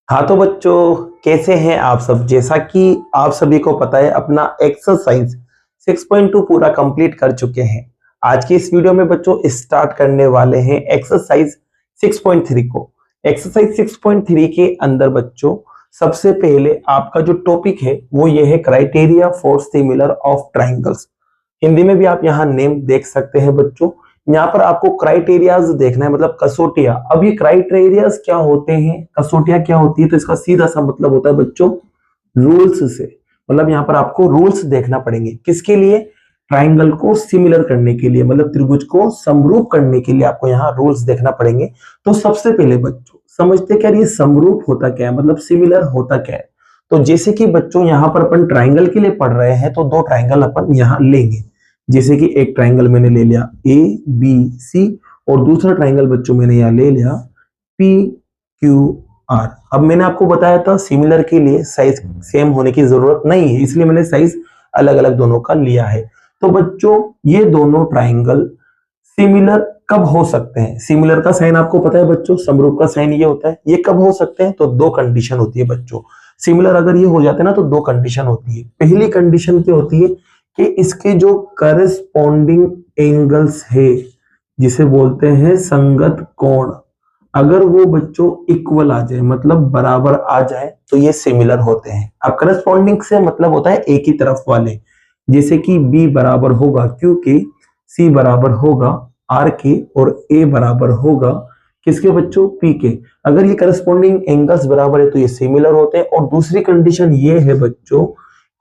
हाँ तो बच्चों, कैसे हैं आप सब। जैसा कि आप सभी को पता है, अपना एक्सरसाइज 6.2 पूरा कंप्लीट कर चुके हैं। आज की इस वीडियो में बच्चों स्टार्ट करने वाले हैं एक्सरसाइज 6.3 को। एक्सरसाइज 6.3 के अंदर बच्चों सबसे पहले आपका जो टॉपिक है वो ये है criteria for similar of triangles. Hindi में भी आप यहाँ नेम देख सकते हैं बच्चों। यहाँ पर आपको क्राइटेरियाज देखना है, मतलब कसौटियां। अब ये क्राइटेरियाज क्या होते हैं, कसौटियां क्या होती है, तो इसका सीधा सा मतलब होता है बच्चों रूल्स से। मतलब यहाँ पर आपको रूल्स देखना पड़ेंगे, किसके लिए? ट्राइंगल को सिमिलर करने के लिए, मतलब त्रिभुज को समरूप करने के लिए आपको यहाँ रूल्स देखना पड़ेंगे। तो सबसे पहले बच्चों समझते क्या ये समरूप होता क्या है, मतलब सिमिलर होता क्या है। तो जैसे कि बच्चों यहाँ पर अपन ट्राइंगल के लिए पढ़ रहे हैं, तो दो ट्राइंगल अपन यहाँ लेंगे। जैसे कि एक ट्राइंगल मैंने ले लिया ए बी सी, और दूसरा ट्राइंगल बच्चों मैंने यहाँ ले लिया पी क्यू आर। अब मैंने आपको बताया था सिमिलर के लिए साइज सेम होने की जरूरत नहीं है, इसलिए मैंने साइज अलग अलग दोनों का लिया है। तो बच्चों ये दोनों ट्राइंगल सिमिलर कब हो सकते हैं? सिमिलर का साइन आपको पता है बच्चों, समरूप का साइन ये होता है। ये कब हो सकते हैं? तो दो कंडीशन होती है बच्चों। सिमिलर अगर ये हो जाते हैं ना, तो दो कंडीशन होती है। पहली कंडीशन क्या होती है कि इसके जो करस्पॉन्डिंग एंगल्स है, जिसे बोलते हैं संगत कोण, अगर वो बच्चों इक्वल आ जाए, मतलब बराबर आ जाए, तो ये सिमिलर होते हैं। अब करस्पॉन्डिंग से मतलब होता है एक ही तरफ वाले। जैसे कि बी बराबर होगा क्यू के, सी बराबर होगा आर के, और ए बराबर होगा किसके बच्चों? पी के। अगर ये करस्पॉन्डिंग एंगल्स बराबर है तो ये सिमिलर होते हैं। और दूसरी कंडीशन ये है बच्चों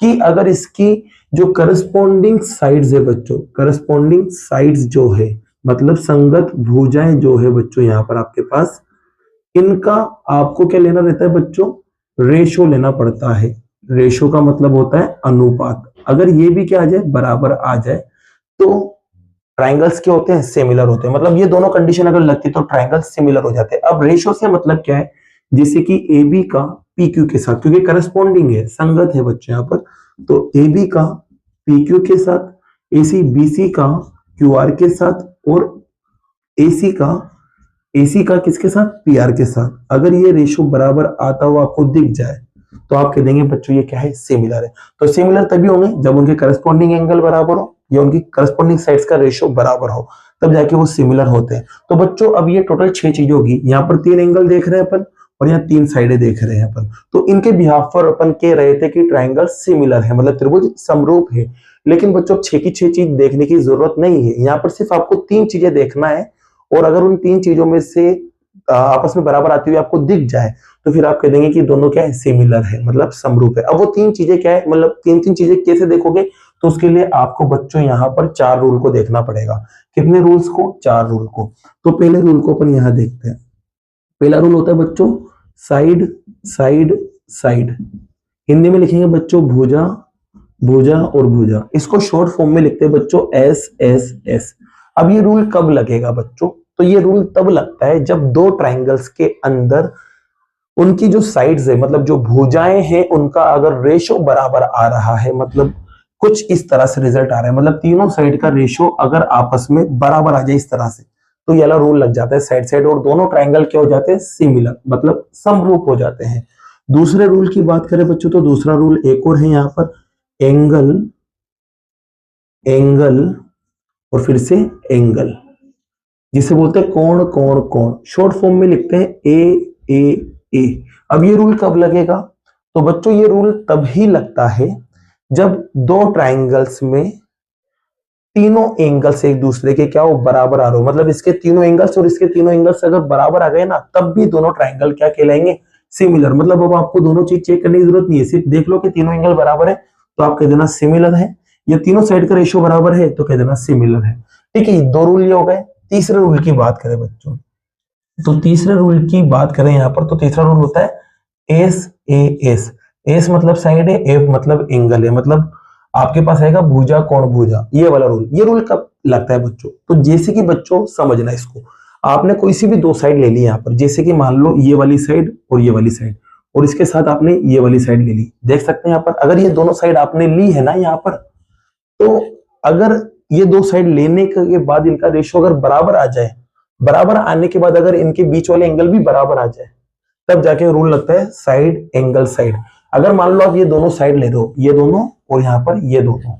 कि अगर इसकी जो करस्पॉन्डिंग साइड्स है बच्चों, करस्पॉन्डिंग साइड्स जो है, मतलब संगत भुजाएं जो है बच्चों यहाँ पर आपके पास, इनका आपको क्या लेना रहता है बच्चों? रेशो लेना पड़ता है। रेशो का मतलब होता है अनुपात। अगर ये भी क्या आ जाए? बराबर आ जाए, तो ट्राइंगल्स क्या होते हैं? सिमिलर होते हैं। मतलब ये दोनों कंडीशन अगर लगती है तो ट्राइंगल सिमिलर हो जाते हैं। अब रेशो से मतलब क्या है? जैसे कि ए बी का पी क्यू के साथ, क्योंकि करस्पॉन्डिंग है, संगत है बच्चों यहाँ पर, तो ए बी का पी क्यू के साथ, ए सी बी सी का क्यू आर के साथ, और ए सी का किसके साथ? पी आर के साथ। अगर ये रेशो बराबर आता हुआ आपको दिख जाए तो आप कह देंगे बच्चों ये क्या है? सिमिलर है। तो सिमिलर तभी होंगे जब उनके करस्पॉन्डिंग एंगल बराबर हो या उनकी करस्पॉन्डिंग साइड्स का रेशो बराबर हो, तब जाके वो सिमिलर होते हैं। तो बच्चों अब ये टोटल 6 चीजें होगी। यहाँ पर 3 एंगल देख रहे हैं अपन, और यहाँ 3 साइडें देख रहे हैं अपन। तो इनके बिहाफ पर अपन कह रहे थे कि ट्राइंगल सिमिलर है, मतलब त्रिभुज समरूप है। लेकिन बच्चों 6 की 6 चीज देखने की जरूरत नहीं है। यहाँ पर सिर्फ आपको 3 चीजें देखना है, और अगर उन 3 चीजों में से आपस में बराबर आती हुई आपको दिख जाए, तो फिर आप कह देंगे कि दोनों क्या है? सिमिलर है, मतलब समरूप है। अब वो 3 चीजें क्या है, मतलब 3 चीजें कैसे देखोगे? तो उसके लिए आपको बच्चों यहाँ पर 4 रूल को देखना पड़ेगा। कितने रूल्स को? 4 रूल को। तो पहले रूल को अपन यहाँ देखते हैं। पहला रूल होता है बच्चों साइड साइड साइड। हिंदी में लिखेंगे बच्चों भुजा भुजा और भुजा। इसको शॉर्ट फॉर्म में लिखते हैं बच्चों एस एस एस। अब ये रूल कब लगेगा बच्चों? तो ये रूल तब लगता है जब दो ट्राइंगल्स के अंदर उनकी जो साइड्स है, मतलब जो भुजाएं हैं, उनका अगर रेशो बराबर आ रहा है, मतलब कुछ इस तरह से रिजल्ट आ रहा है, मतलब तीनों साइड का रेशो अगर आपस में बराबर आ जाए इस तरह से, तो ये वाला रूल लग जाता है साइड साइड, और दोनों ट्राइंगल क्या हो जाते हैं? सिमिलर, मतलब समरूप हो जाते हैं। दूसरे रूल की बात करें बच्चों, तो दूसरा रूल एक और है यहाँ पर, एंगल एंगल और फिर से एंगल, जिसे बोलते हैं कोण कोण कोण। शॉर्ट फॉर्म में लिखते हैं ए ए ए। अब ये रूल कब लगेगा? तो बच्चों ये रूल तब ही लगता है जब दो ट्राइंगल्स में तीनों एंगल्स एक दूसरे के क्या हो? बराबर आ रहे हो। मतलब इसके तीनों एंगल्स और इसके तीनों एंगल्स अगर बराबर आ गए ना, तब भी दोनों ट्राइंगल क्या कहलाएंगे? सिमिलर। मतलब अब आपको दोनों चीज चेक करने की जरूरत नहीं है, सिर्फ देख लो कि तीनों एंगल बराबर है तो आप कह देना सिमिलर है, या तीनों साइड का रेशियो बराबर है तो कह देना सिमिलर है। ठीक है, दो रूल ये हो गए। तीसरे रूल की बात करें बच्चों, तो तीसरे रूल की बात करें यहाँ पर, तो तीसरा रूल होता है एस ए एस। एस मतलब साइड है, ए मतलब एंगल है। मतलब आपके पास आएगा भुजा कोण भुजा, ये वाला रूल। ये रूल कब लगता है बच्चों? तो जैसे कि बच्चों समझना इसको, आपने कोई सी भी दो साइड ले ली यहाँ पर, जैसे कि मान लो ये वाली साइड और ये वाली साइड, और इसके साथ आपने ये वाली साइड ले ली। देख सकते हैं यहाँ पर, अगर ये दोनों साइड आपने ली है ना यहाँ पर, तो अगर ये दो साइड लेने के बाद इनका रेशियो अगर बराबर आ जाए, बराबर आने के बाद अगर इनके बीच वाले एंगल भी बराबर आ जाए, तब जाके रूल लगता है साइड एंगल साइड। अगर मान लो आप ये दोनों साइड ले रहे हो, ये दोनों और यहाँ पर ये दोनों,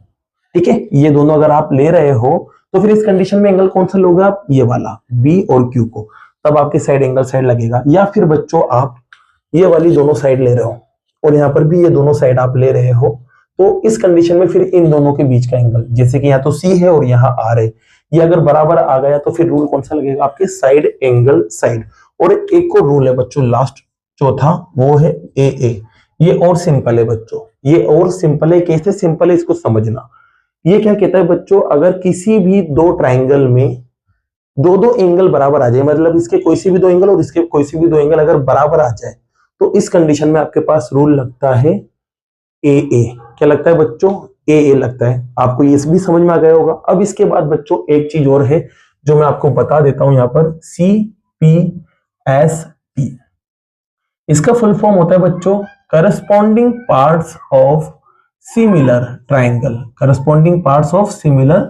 ठीक है, ये दोनों अगर आप ले रहे हो तो फिर इस कंडीशन में एंगल कौन सा लोगे आप, ये वाला बी और क्यू को, तब आपकी साइड एंगल साइड लगेगा। या फिर बच्चों आप ये वाली दोनों साइड ले रहे हो और यहाँ पर भी ये दोनों साइड आप ले रहे हो, तो इस कंडीशन में फिर इन दोनों के बीच का एंगल, जैसे कि यहाँ तो सी है और यहाँ आर है, ये अगर बराबर आ गया तो फिर रूल कौन सा लगेगा आपके, साइड एंगल साइड। और एक और रूल है बच्चों लास्ट चौथा, वो है ए। ये और सिंपल है बच्चों, ये और सिंपल है। कैसे सिंपल है इसको समझना। ये क्या कहता है बच्चों, अगर किसी भी दो ट्राइंगल में दो एंगल बराबर आ जाए, मतलब इसके कोई सी भी दो एंगल और इसके कोई सी भी दो एंगल अगर बराबर आ जाए, तो इस कंडीशन में आपके पास रूल लगता है ए। क्या लगता है बच्चों, ए लगता है। आपको ये भी समझ में आ गया होगा। अब इसके बाद बच्चों एक चीज और है जो मैं आपको बता देता हूं, यहाँ पर CPST, इसका फुल फॉर्म होता है बच्चों corresponding parts of similar triangle. Corresponding parts of similar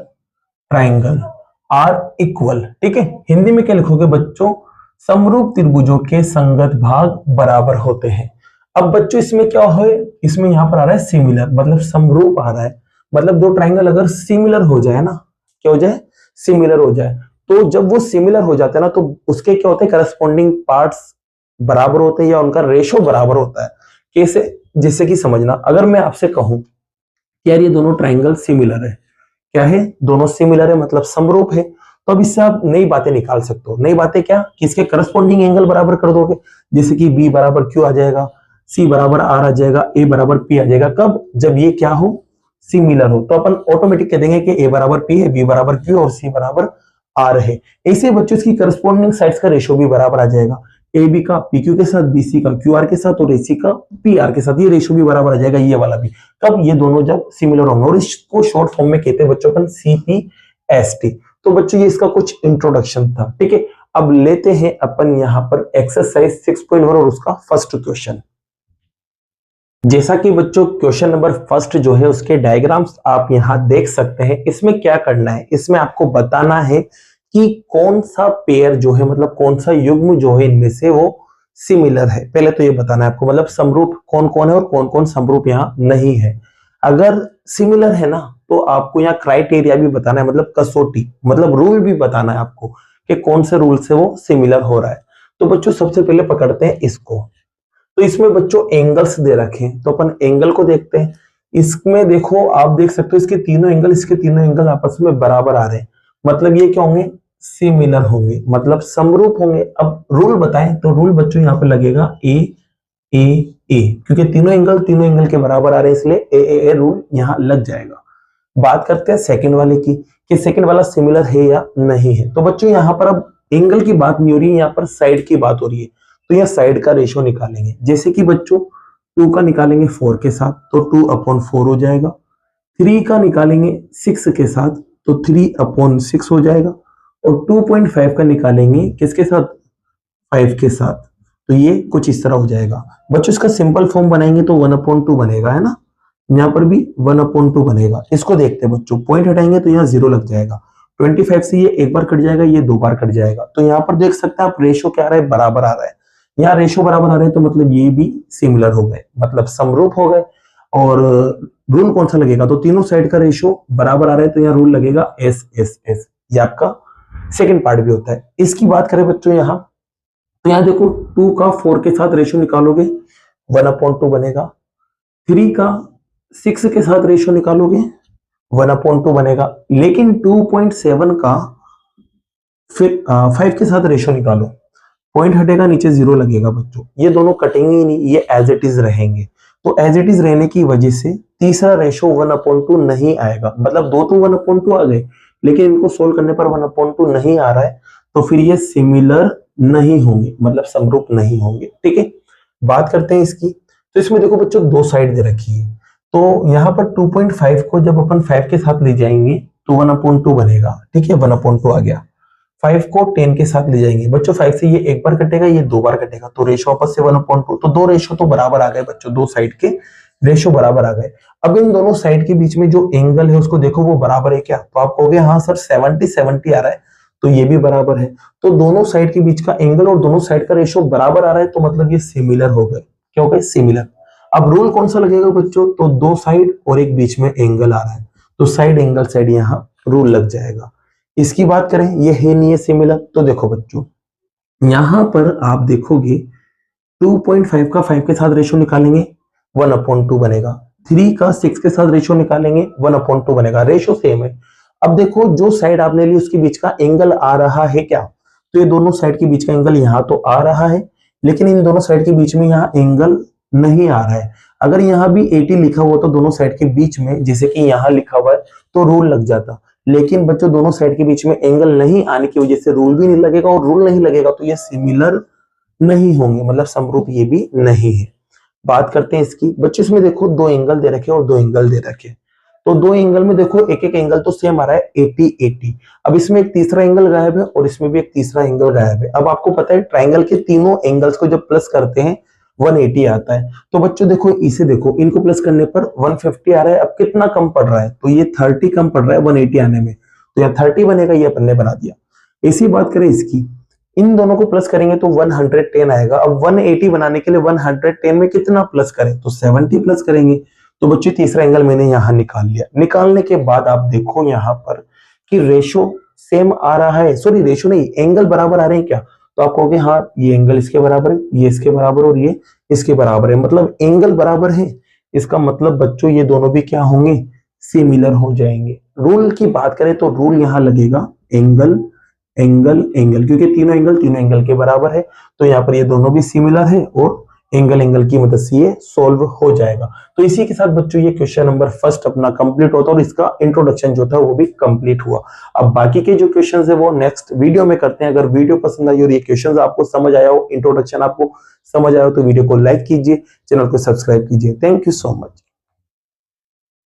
triangle are equal. ठीक है, हिंदी में क्या लिखोगे बच्चों, समरूप त्रिभुजों के संगत भाग बराबर होते हैं। अब बच्चों इसमें क्या है, इसमें यहां पर आ रहा है सिमिलर, मतलब समरूप आ रहा है, मतलब दो ट्राइंगल अगर सिमिलर हो जाए ना, क्या हो जाए, सिमिलर हो जाए, तो जब वो सिमिलर हो जाते हैं ना, तो उसके क्या होते हैं, करस्पॉन्डिंग पार्ट्स बराबर होते हैं या उनका रेशो बराबर होता है। कैसे, जैसे कि समझना, अगर मैं आपसे कहूं कि यार ये दोनों ट्राइंगल सिमिलर है, क्या है, दोनों सिमिलर है मतलब समरूप है, तो अब इससे आप नई बातें निकाल सकते हो। नई बातें क्या, कि इसके करस्पॉन्डिंग एंगल बराबर कर दोगे, जैसे कि बी बराबर क्यू आ जाएगा, सी बराबर आर आ जाएगा, ए बराबर पी आ जाएगा। कब, जब ये क्या हो, सिमिलर हो, तो अपन ऑटोमेटिक कह देंगे कि ए बराबर पी है, बी बराबर क्यू और सी बराबर आर है। ऐसे बच्चों इसकी करस्पॉन्डिंग साइड्स का रेशो भी बराबर आ जाएगा, ए बी का पी क्यू के साथ, बी सी का क्यू आर के साथ और ए सी का पी आर के साथ, ये रेशो भी बराबर आ जाएगा, ये वाला भी। कब, ये दोनों जब सिमिलर होंगे, और इसको शॉर्ट फॉर्म में कहते हैं बच्चों अपन CPST। तो बच्चों ये इसका कुछ इंट्रोडक्शन था। ठीक है, अब लेते हैं अपन यहाँ पर एक्सरसाइज 6.1 और उसका फर्स्ट क्वेश्चन। जैसा कि बच्चों क्वेश्चन नंबर फर्स्ट जो है उसके डायग्राम्स आप यहां देख सकते हैं। इसमें क्या करना है, इसमें आपको बताना है कि कौन सा पेयर जो है, मतलब कौन सा युग्म जो है इनमें से वो सिमिलर है। पहले तो ये बताना है आपको, मतलब समरूप कौन कौन है और कौन कौन समरूप यहाँ नहीं है। अगर सिमिलर है ना, तो आपको यहाँ क्राइटेरिया भी बताना है, मतलब कसौटी, मतलब रूल भी बताना है आपको कि कौन से रूल से वो सिमिलर हो रहा है। तो बच्चों सबसे पहले पकड़ते हैं इसको। तो इसमें बच्चों एंगल्स दे रखे हैं, तो अपन एंगल को देखते हैं। इसमें देखो, आप देख सकते हो इसके तीनों एंगल आपस में बराबर आ रहे हैं, मतलब ये क्या होंगे, सिमिलर होंगे, मतलब समरूप होंगे। अब रूल बताएं, तो रूल बच्चों यहाँ पे लगेगा ए, क्योंकि तीनों एंगल के बराबर आ रहे हैं, इसलिए ए रूल यहाँ लग जाएगा। बात करते हैं सेकंड वाले की, कि सेकंड वाला सिमिलर है या नहीं है। तो बच्चों यहाँ पर अब एंगल की बात नहीं हो रही है, यहाँ पर साइड की बात हो रही है, तो यह साइड का रेशो निकालेंगे। जैसे कि बच्चों 2 का निकालेंगे 4 के साथ, तो 2/4 हो जाएगा। 3 का निकालेंगे 6 के साथ, तो 3/6 हो जाएगा। और 2.5 का निकालेंगे किसके साथ, 5 के साथ, तो ये कुछ इस तरह हो जाएगा। बच्चों इसका सिंपल फॉर्म बनाएंगे तो 1/2 बनेगा, है ना, यहाँ पर भी 1/2 बनेगा। इसको देखते हैं बच्चों, पॉइंट हटाएंगे तो यहाँ 0 लग जाएगा। 25 से ये एक बार कट जाएगा, ये 2 बार कट जाएगा, तो यहाँ पर देख सकते हैं आप रेशो क्या आ रहा है, बराबर आ रहा है। यहाँ रेशो बराबर आ रहे हैं, तो मतलब ये भी सिमिलर हो गए, मतलब समरूप हो गए। और रूल कौन सा लगेगा, तो तीनों साइड का रेशो बराबर आ रहा है, तो यहाँ रूल लगेगा एस। ये आपका सेकंड पार्ट भी होता है। इसकी बात करें बच्चों यहाँ, तो यहाँ देखो 2 का 4 के साथ रेशो निकालोगे 1/2 बनेगा। 3 का 6 के साथ रेशो निकालोगे 1/2 बनेगा। लेकिन 2.7 का फिर 5 के साथ रेशो निकालो, पॉइंट हटेगा, नीचे 0 लगेगा बच्चों। ये दोनों कटेंगे ही नहीं, ये एज इट इज रहेंगे। तो एज इट इज रहने की वजह से तीसरा रेशो 1/2 नहीं आएगा, मतलब 2 तो 1/2 आ गए, लेकिन इनको सोल्व करने पर 1/2 नहीं आ रहा है, तो फिर ये सिमिलर नहीं होंगे, मतलब समरूप नहीं होंगे। ठीक है, बात करते हैं इसकी। तो इसमें देखो बच्चों 2 साइड दे रखी है, तो यहाँ पर 2.5 को जब अपन 5 के साथ ले जाएंगे तो 1/2 बनेगा। ठीक है, 1/2 आ गया। 5 को 10 के साथ ले जाएंगे बच्चों, 5 से ये एक बार कटेगा, ये 2 बार कटेगा, तो रेशो आपस से 1/2, तो 2 रेशो तो बराबर आ गए बच्चों, 2 साइड के रेशो बराबर आ गए। अब इन दोनों साइड के बीच में जो एंगल है उसको देखो, वो बराबर है क्या, तो आप कहोगे हाँ सर 70-70 आ रहा है, तो ये भी बराबर है। तो दोनों साइड के बीच का एंगल और दोनों साइड का रेशियो बराबर आ रहा है, तो मतलब ये सिमिलर हो गए। क्या हो गए? सिमिलर। अब रूल कौन सा लगेगा बच्चों? तो दो साइड और एक बीच में एंगल आ रहा है, तो साइड एंगल साइड यहाँ रूल लग जाएगा। इसकी बात करें, ये है नहीं है सिमिलर, तो देखो बच्चों यहां पर आप देखोगे 2.5 का 5 के साथ रेशियो निकालेंगे 1/2 बनेगा, 3 का 6 के साथ रेशियो निकालेंगे 1/2 बनेगा, रेशियो सेम है। अब देखो जो साइड आपने ली उसके बीच का एंगल आ रहा है क्या? तो ये दोनों साइड के बीच का एंगल यहाँ तो आ रहा है, लेकिन इन दोनों साइड के बीच में यहाँ एंगल नहीं आ रहा है। अगर यहाँ भी 80 लिखा हुआ तो दोनों साइड के बीच में, जैसे कि यहाँ लिखा हुआ है, तो रूल लग जाता। लेकिन बच्चों दोनों साइड के बीच में एंगल नहीं आने की वजह से रूल भी नहीं लगेगा, और रूल नहीं लगेगा तो ये सिमिलर नहीं होंगे, मतलब समरूप ये भी नहीं है। बात करते हैं इसकी। बच्चों इसमें देखो दो एंगल दे रखे और दो एंगल दे रखे, तो दो एंगल में देखो एक एक एंगल तो सेम आ रहा है 80 80। अब इसमें एक तीसरा एंगल गायब है और इसमें भी एक तीसरा एंगल गायब है। अब आपको पता है ट्राइंगल के तीनों एंगल्स को जब प्लस करते हैं 180 आता है। तो बच्चों देखो इसे देखो, इनको प्लस करने पर 150 आ रहा है। अब कितना कम पड़ रहा है? तो ये 30 कम पड़ रहा है 180 आने में, तो यहाँ 30 बनेगा, ये अपन ने बना दिया। इसी बात करें इसकी, इन दोनों को प्लस करेंगे तो 110 आएगा। अब 180 बनाने के लिए 110 में कितना प्लस करें? तो 70 प्लस करेंगे। तो बच्चों तीसरा एंगल मैंने यहां निकाल लिया। निकालने के बाद आप देखो यहां पर कि रेशो सेम आ रहा है, सॉरी रेशो नहीं, एंगल बराबर आ रहे हैं क्या? तो आप कहोगे हाँ ये एंगल इसके बराबर है, ये इसके बराबर और ये इसके बराबर है, मतलब एंगल बराबर है। इसका मतलब बच्चों ये दोनों भी क्या होंगे? सिमिलर हो जाएंगे। रूल की बात करें तो रूल यहां लगेगा एंगल एंगल एंगल, क्योंकि तीनों एंगल के बराबर है, तो यहाँ पर ये दोनों भी सिमिलर है और एंगल एंगल की मदद से ये सॉल्व हो जाएगा। तो इसी के साथ बच्चों ये क्वेश्चन नंबर फर्स्ट अपना कंप्लीट होता है और इसका इंट्रोडक्शन जो था वो भी कंप्लीट हुआ। अब बाकी के जो क्वेश्चंस है वो नेक्स्ट वीडियो में करते हैं। अगर वीडियो पसंद आई और ये क्वेश्चंस आपको समझ आया हो, इंट्रोडक्शन आपको समझ आया हो, तो वीडियो को लाइक कीजिए, चैनल को सब्सक्राइब कीजिए। Thank you so much.